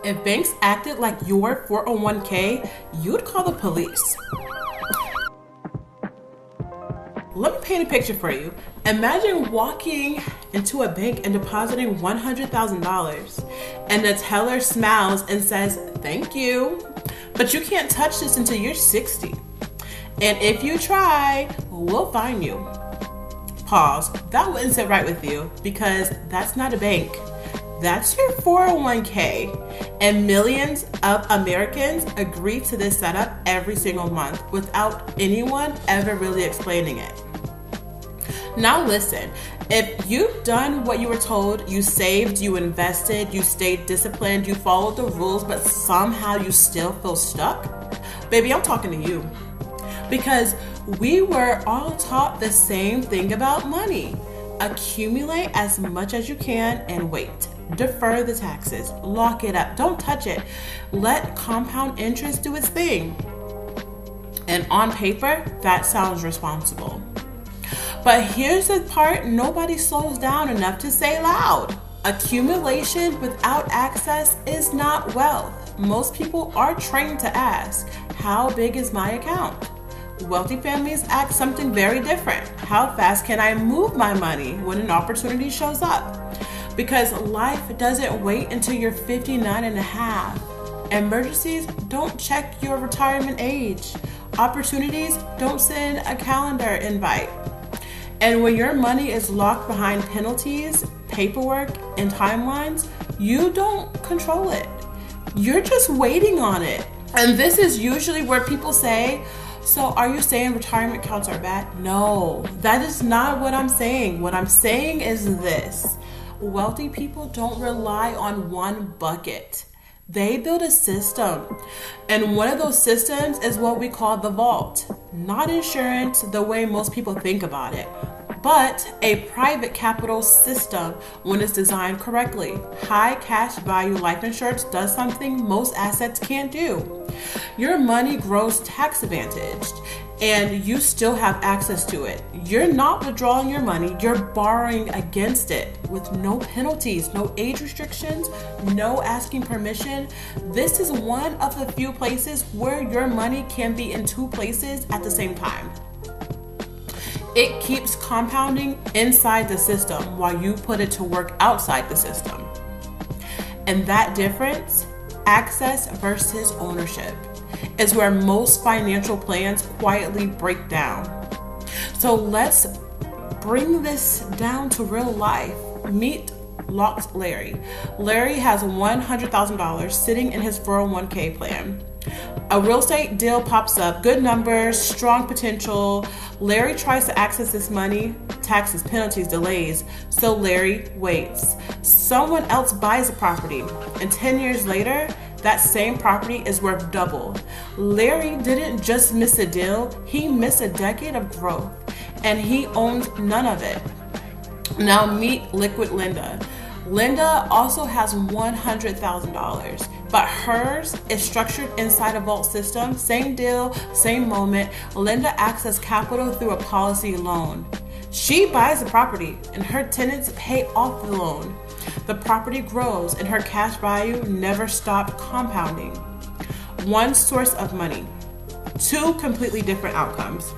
If banks acted like your 401k, you'd call the police. Let me paint a picture for you. Imagine walking into a bank and depositing $100,000, and the teller smiles and says, "Thank you, but you can't touch this until you're 60. And if you try, we'll fine you." Pause. That wouldn't sit right with you, because that's not a bank. That's your 401k. And millions of Americans agree to this setup every single month without anyone ever really explaining it. Now listen, if you've done what you were told, you saved, you invested, you stayed disciplined, you followed the rules, but somehow you still feel stuck, baby, I'm talking to you. Because we were all taught the same thing about money. Accumulate as much as you can and wait. Defer the taxes. Lock it up. Don't touch it. Let compound interest do its thing. And on paper, that sounds responsible. But here's the part nobody slows down enough to say loud. Accumulation without access is not wealth. Most people are trained to ask, how big is my account? Wealthy families ask something very different. How fast can I move my money when an opportunity shows up? Because life doesn't wait until you're 59 and a half. Emergencies don't check your retirement age. Opportunities don't send a calendar invite. And when your money is locked behind penalties, paperwork, and timelines, you don't control it. You're just waiting on it. And this is usually where people say, "So are you saying retirement accounts are bad?" No, that is not what I'm saying. What I'm saying is this. Wealthy people don't rely on one bucket. They build a system. And one of those systems is what we call the vault. Not insurance the way most people think about it, but a private capital system when it's designed correctly. High cash value life insurance does something most assets can't do. Your money grows tax advantaged, and you still have access to it. You're not withdrawing your money, you're borrowing against it with no penalties, no age restrictions, no asking permission. This is one of the few places where your money can be in two places at the same time. It keeps compounding inside the system while you put it to work outside the system. And that difference, access versus ownership, is where most financial plans quietly break down. So let's bring this down to real life. Meet Locked Larry. Larry has $100,000 sitting in his 401k plan. A real estate deal pops up, good numbers, strong potential. Larry tries to access this money, taxes, penalties, delays. So Larry waits. Someone else buys the property, and 10 years later, that same property is worth double. Larry didn't just miss a deal, he missed a decade of growth, and he owns none of it. Now meet Liquid Linda. Linda also has $100,000, but hers is structured inside a vault system. Same deal, same moment. Linda accesses capital through a policy loan. She buys the property and her tenants pay off the loan. The property grows and her cash value never stopped compounding. One source of money, two completely different outcomes.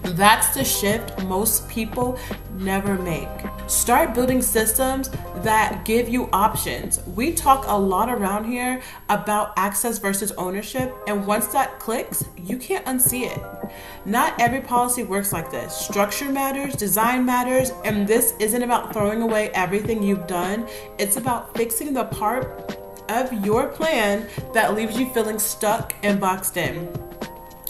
That's the shift most people never make. Start building systems that give you options. We talk a lot around here about access versus ownership, and once that clicks, you can't unsee it. Not every policy works like this. Structure matters, design matters, and this isn't about throwing away everything you've done. It's about fixing the part of your plan that leaves you feeling stuck and boxed in.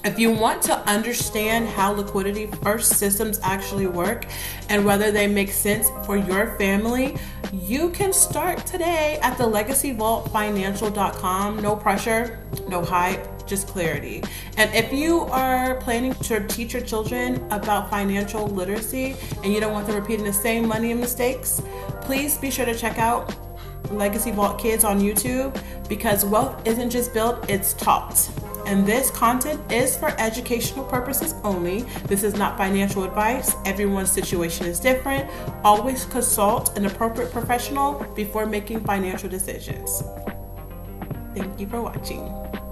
If you want to understand how liquidity first systems actually work and whether they make sense for your family, you can start today at the legacyvaultfinancial.com. No pressure, no hype, just clarity. And if you are planning to teach your children about financial literacy and you don't want them repeating the same money mistakes, please be sure to check out Legacy Vault Kids on YouTube, because wealth isn't just built, it's taught. And this content is for educational purposes only. This is not financial advice. Everyone's situation is different. Always consult an appropriate professional before making financial decisions. Thank you for watching.